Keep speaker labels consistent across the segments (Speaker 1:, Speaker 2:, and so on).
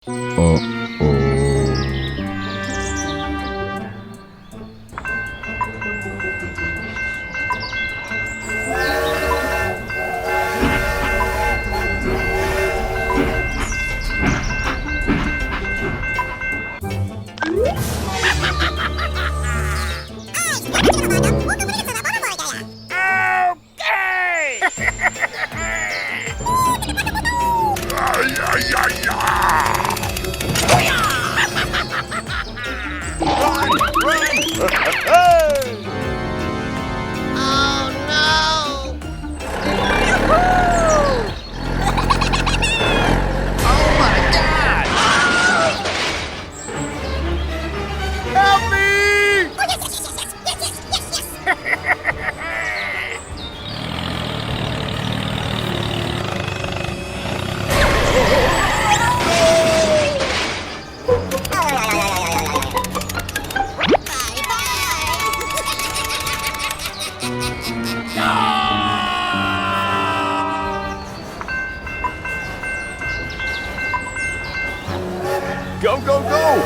Speaker 1: Uh-oh.
Speaker 2: Go, go, go!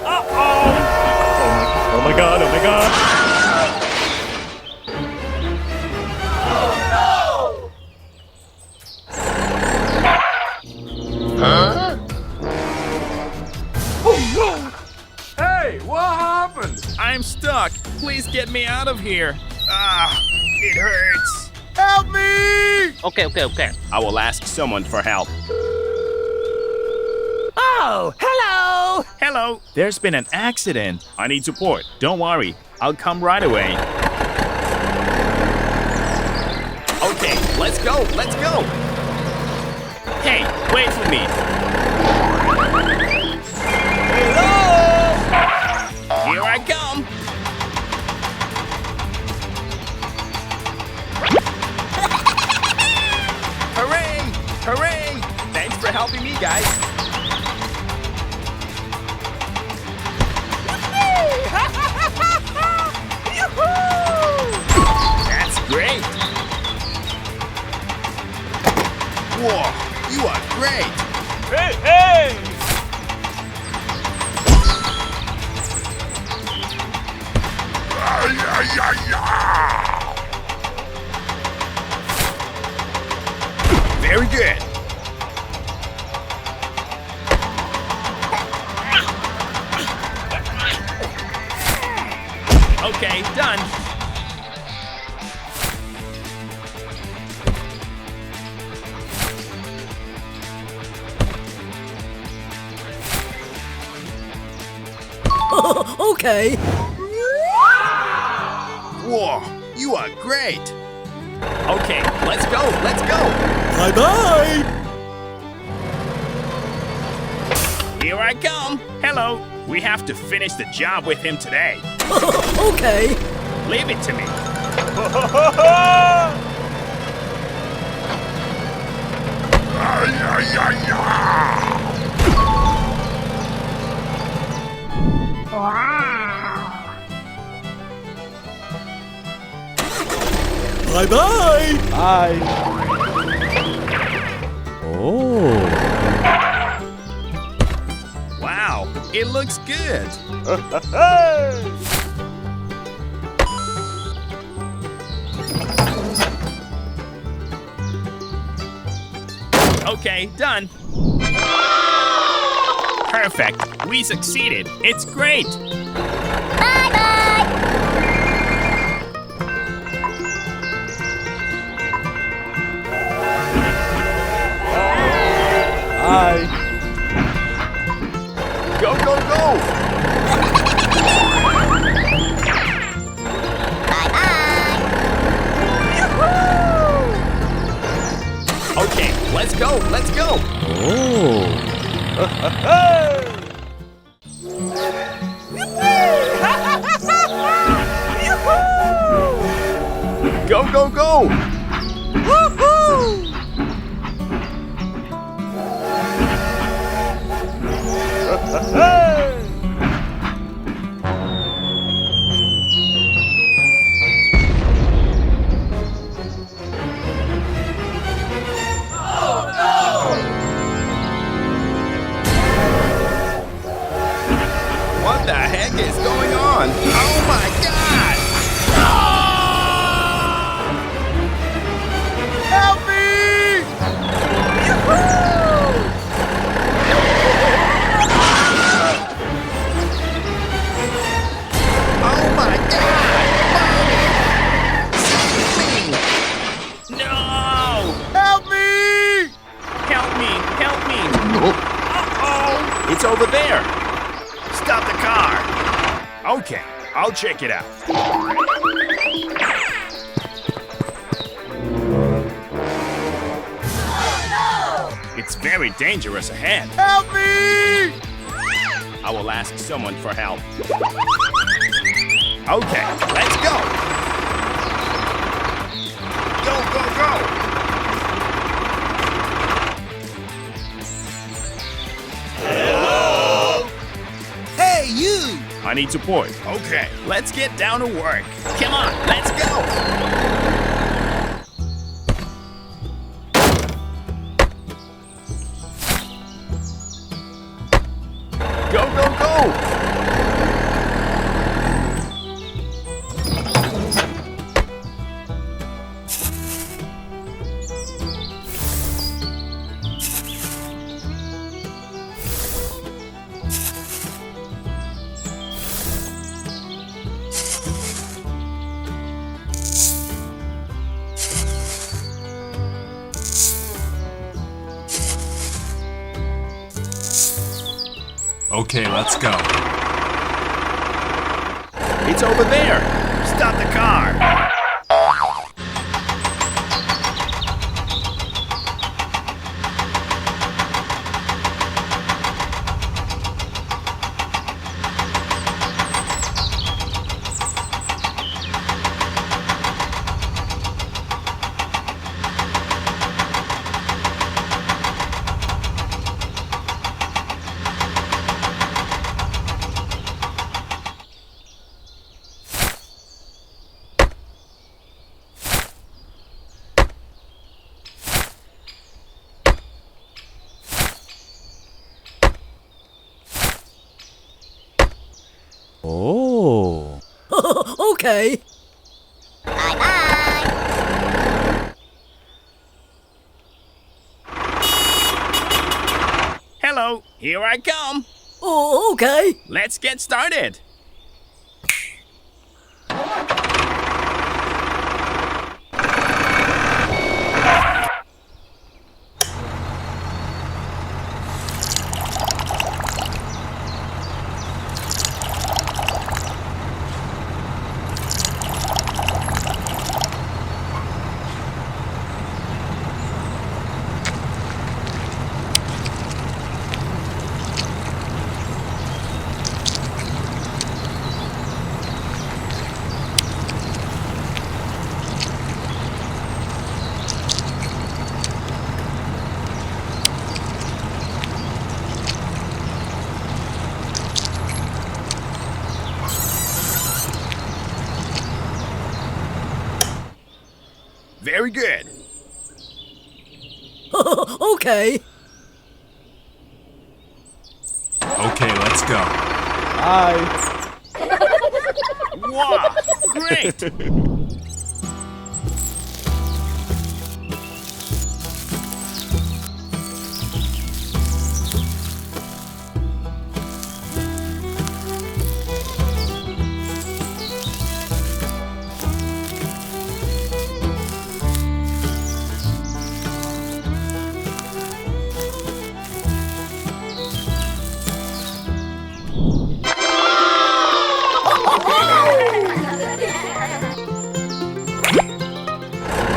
Speaker 2: Uh-oh!
Speaker 3: Oh my god, oh my god!
Speaker 2: Huh? Oh no! Hey, what happened?
Speaker 4: I'm stuck. Please get me out of here. Ah, it hurts.
Speaker 2: Help me!
Speaker 4: Okay. I will ask someone for help.
Speaker 5: Oh, hello!
Speaker 4: Hello. There's been an accident. I need support. Don't worry. I'll come right away. Okay, let's go. Let's go. Hey, wait for me.
Speaker 5: Hello!
Speaker 4: Here I come. Hooray! Hooray! Thanks for helping me, guys. That's great.
Speaker 2: Whoa, you are great!
Speaker 5: Hey, hey!
Speaker 2: Very good.
Speaker 4: Okay, done.
Speaker 5: Okay.
Speaker 2: Whoa, you are great!
Speaker 4: Okay, let's go. Let's go.
Speaker 5: Bye-bye!
Speaker 4: Here I come. Hello. We have to finish the job with him today.
Speaker 5: Okay.
Speaker 4: Leave it to me.
Speaker 5: Bye-bye!
Speaker 3: Bye! Oh!
Speaker 4: Wow, it looks good. Okay, done. Perfect. We succeeded. It's great.
Speaker 3: Bye!
Speaker 2: Go, go, go!
Speaker 4: Okay, let's go. Let's go.
Speaker 3: Oh!
Speaker 2: Go, go, go! heck is going on? Oh my god! Help me! Oh my god!
Speaker 4: No!
Speaker 2: Help me!
Speaker 4: Help me! Help me! Uh-oh! It's over there.
Speaker 2: Stop the car! Okay, I'll check it out.
Speaker 4: It's very dangerous ahead.
Speaker 2: Help me!
Speaker 4: I will ask someone for help.
Speaker 2: Okay, let's go! Go, go, go!
Speaker 5: Hey, you!
Speaker 4: I need support.
Speaker 2: Okay,
Speaker 4: Let's get down to work. Come on, let's go.
Speaker 2: go, go, go!
Speaker 1: Okay, let's go.
Speaker 2: It's over there! Stop the car!
Speaker 3: Oh.
Speaker 5: Okay.
Speaker 4: Hello, here I come.
Speaker 5: Oh, okay.
Speaker 4: Let's get started.
Speaker 2: Very good.
Speaker 5: Okay.
Speaker 1: Okay, let's go.
Speaker 3: Hi.
Speaker 4: Wow, great.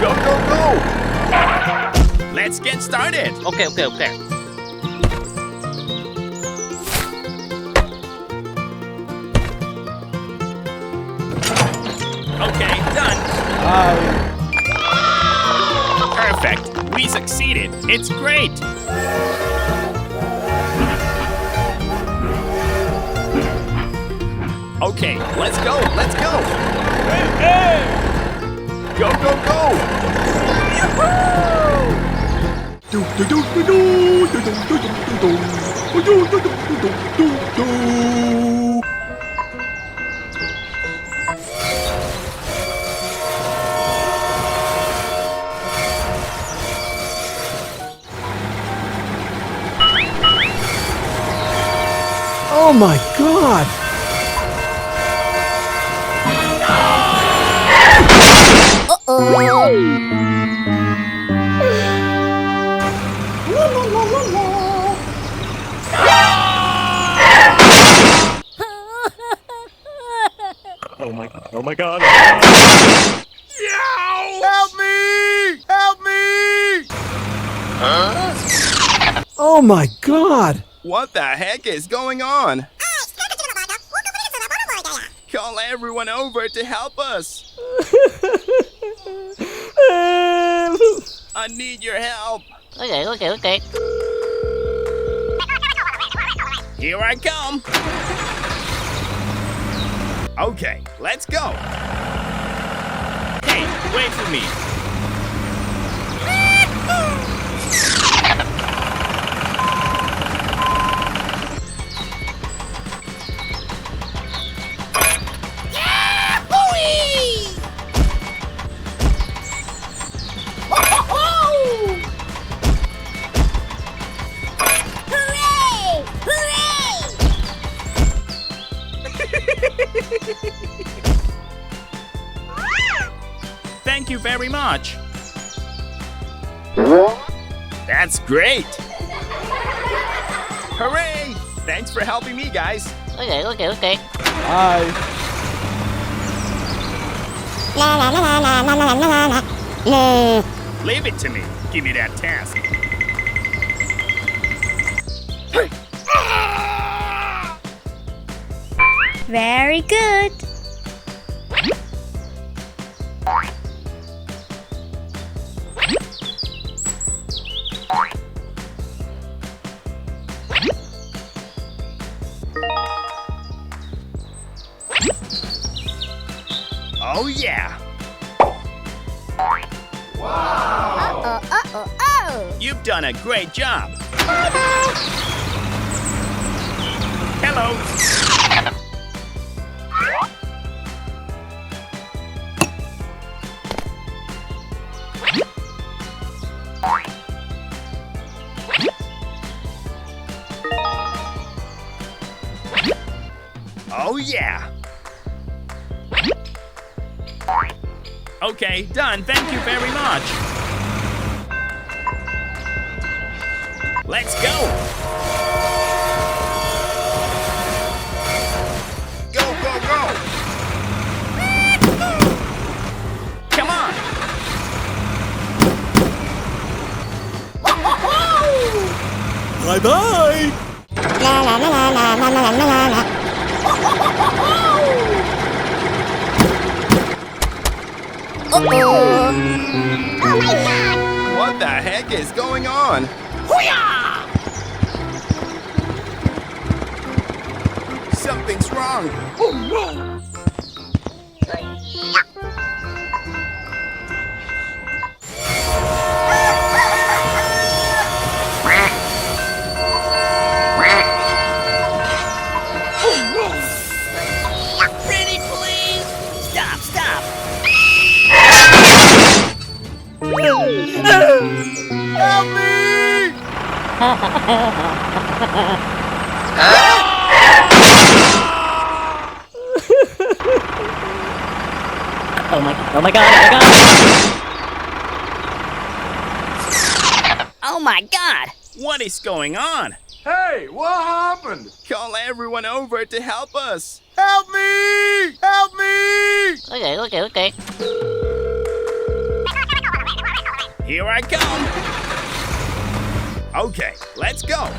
Speaker 2: Go, go, go!
Speaker 4: Let's get started.
Speaker 6: Okay.
Speaker 4: Okay, done.
Speaker 3: Hi.
Speaker 4: Perfect. We succeeded. It's great. Okay, let's go. Let's go.
Speaker 2: Go, go, go!
Speaker 3: Oh my god!
Speaker 4: Oh my god.
Speaker 2: Help me! Help me!
Speaker 3: Oh my god!
Speaker 2: What the heck is going on? Call everyone over to help us. I need your help.
Speaker 6: Okay.
Speaker 2: Here I come. Okay, let's go.
Speaker 4: Hey, wait for me. Thank you very much.
Speaker 2: That's great. Hooray! Thanks for helping me, guys.
Speaker 6: Okay.
Speaker 3: Hi.
Speaker 2: Leave it to me. Give me that task.
Speaker 7: Very good.
Speaker 2: Oh yeah. You've done a great job. Hello. Oh yeah.
Speaker 4: Okay, done. Thank you very much.
Speaker 2: Let's go. Go, go, go.
Speaker 4: Come on.
Speaker 3: Bye-bye!
Speaker 2: What the heck is going on? Something's wrong.
Speaker 5: Pretty please. Stop.
Speaker 2: Help me!
Speaker 6: Oh my god.
Speaker 7: Oh my god.
Speaker 4: What is going on?
Speaker 2: Hey, what happened? Call everyone over to help us. Help me! Help me!
Speaker 6: Okay.
Speaker 2: Here I come. Okay, let's go.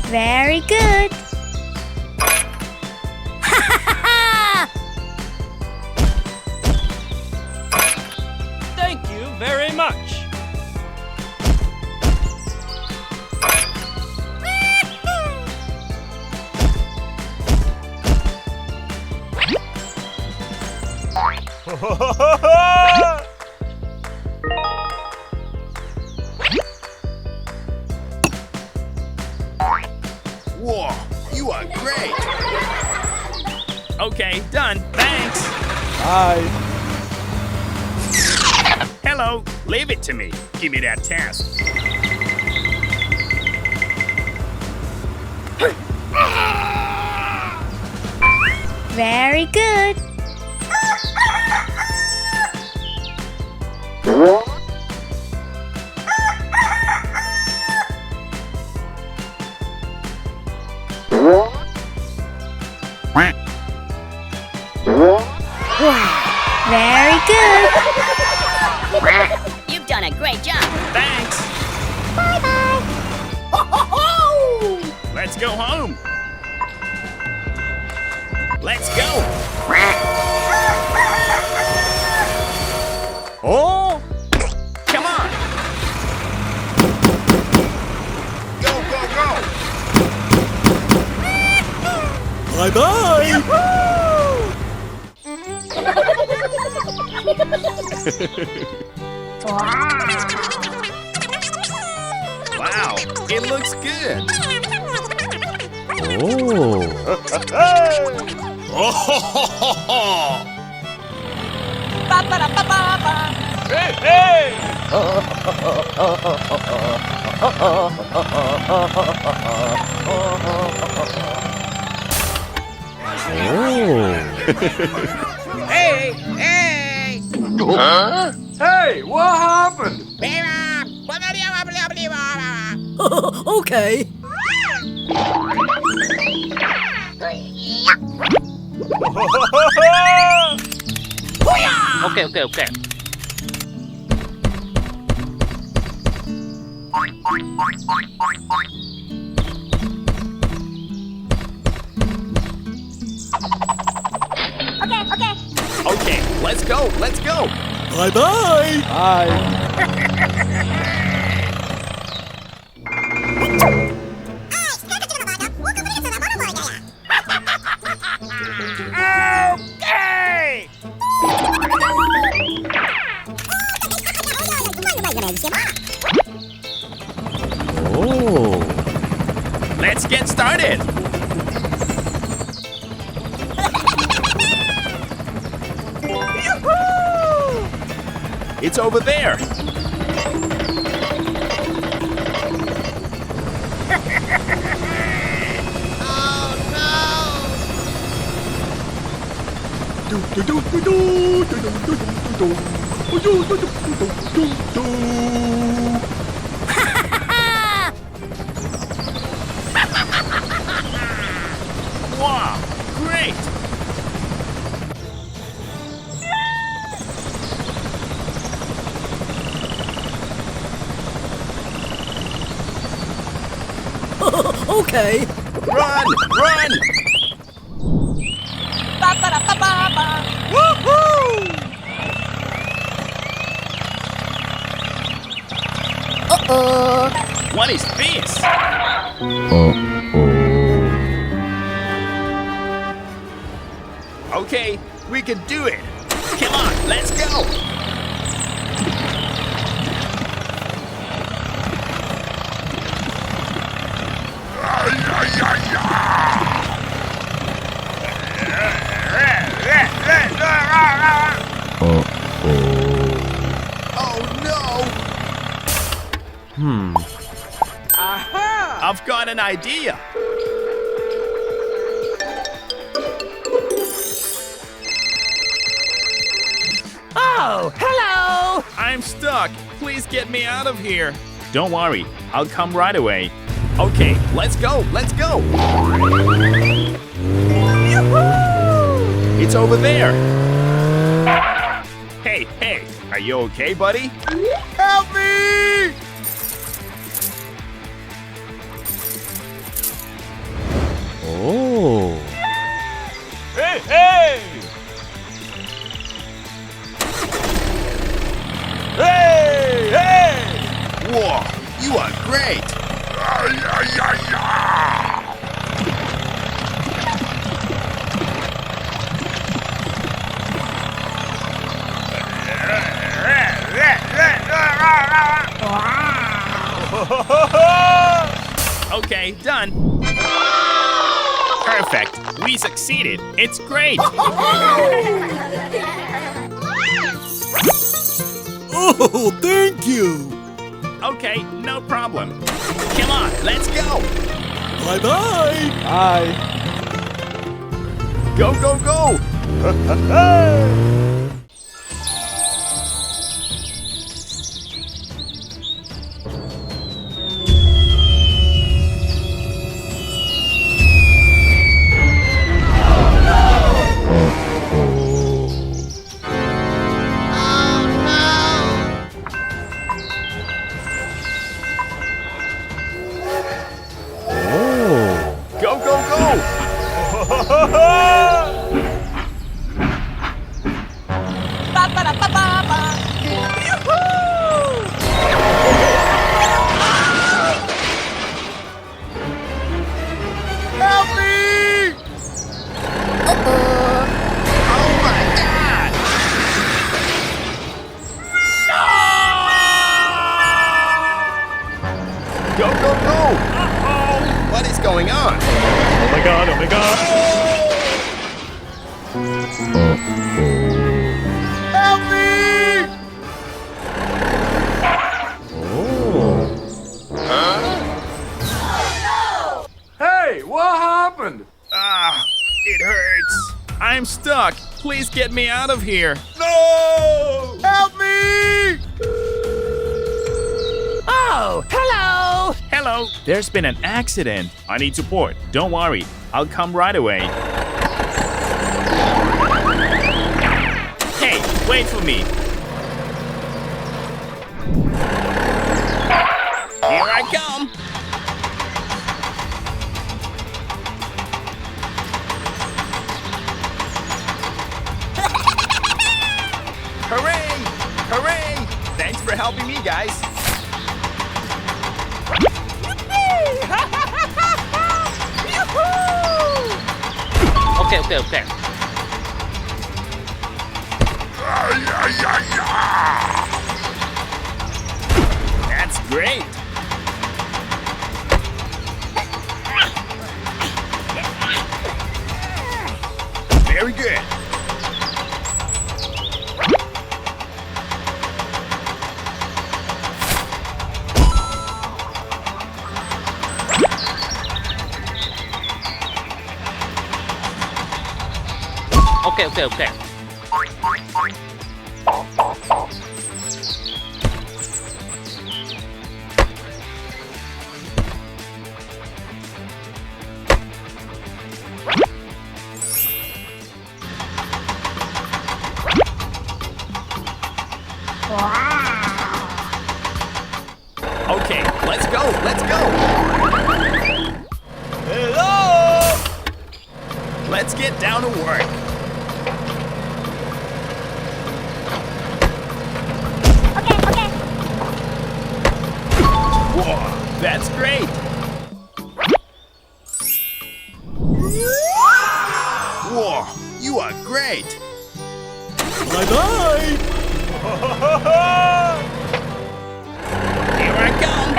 Speaker 7: Very good.
Speaker 2: Whoa, you are great.
Speaker 4: Okay, done. Thanks.
Speaker 3: Bye.
Speaker 4: Hello. Leave it to me. Give me that task.
Speaker 7: Very good. Very good.
Speaker 5: You've done a great job.
Speaker 4: Thanks.
Speaker 5: Bye-bye.
Speaker 4: Let's go home. Let's go. Oh! Come on.
Speaker 2: Go, go, go.
Speaker 3: Bye-bye.
Speaker 2: Wow, it looks good.
Speaker 4: Hey, hey.
Speaker 2: Hey, what happened?
Speaker 3: Okay.
Speaker 6: Okay.
Speaker 4: Okay, let's go. Let's go.
Speaker 3: Bye-bye. Bye.
Speaker 4: Okay. Let's get started. It's over there. Wow, great.
Speaker 3: Okay.
Speaker 2: Run, run.
Speaker 4: What is this? Okay, we can do it. Come on, let's go.
Speaker 2: Oh no.
Speaker 4: I've got an idea. Oh, hello! I'm stuck. Please get me out of here. Don't worry, I'll come right away. Okay, let's go, let's go. It's over there. Hey, hey, are you okay, buddy?
Speaker 2: Help me!
Speaker 3: Oh.
Speaker 4: Hey, hey! Hey, hey!
Speaker 2: Whoa, you are great.
Speaker 4: Okay, done. Perfect. We succeeded. It's great.
Speaker 3: Oh, thank you.
Speaker 4: Okay, no problem. Come on, let's go.
Speaker 3: Bye-bye. Bye.
Speaker 2: Go, go, go! Go, go, go! Help me!
Speaker 4: Oh my God!
Speaker 2: Go, go, go! What is going on?
Speaker 3: Oh my god, oh my god.
Speaker 2: Help me! Hey, what happened?
Speaker 4: Ah, it hurts. I'm stuck. Please get me out of here.
Speaker 2: No! Help me!
Speaker 4: Oh, hello! Hello. There's been an accident. I need support. Don't worry. I'll come right away. Hey, wait for me. Here I come.
Speaker 2: Hooray! Hooray! Thanks for helping me, guys.
Speaker 6: Okay, okay, okay.
Speaker 4: That's great.
Speaker 2: Very good.
Speaker 6: Okay, okay, okay.
Speaker 2: Okay, let's go, let's go.
Speaker 3: Hello.
Speaker 2: Let's get down to work. Whoa, that's great. Whoa, you are great.
Speaker 3: Bye-bye.
Speaker 2: Here I come.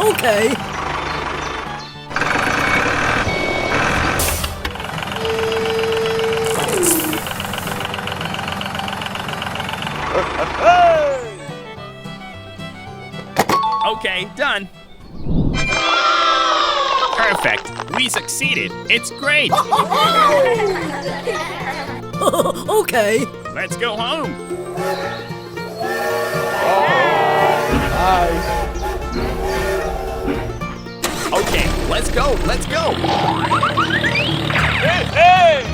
Speaker 3: Okay.
Speaker 4: Okay, done. Perfect. We succeeded. It's great.
Speaker 3: Okay.
Speaker 4: Let's go home.
Speaker 3: Bye.
Speaker 2: Okay, let's go, let's go.
Speaker 3: Hey, hey.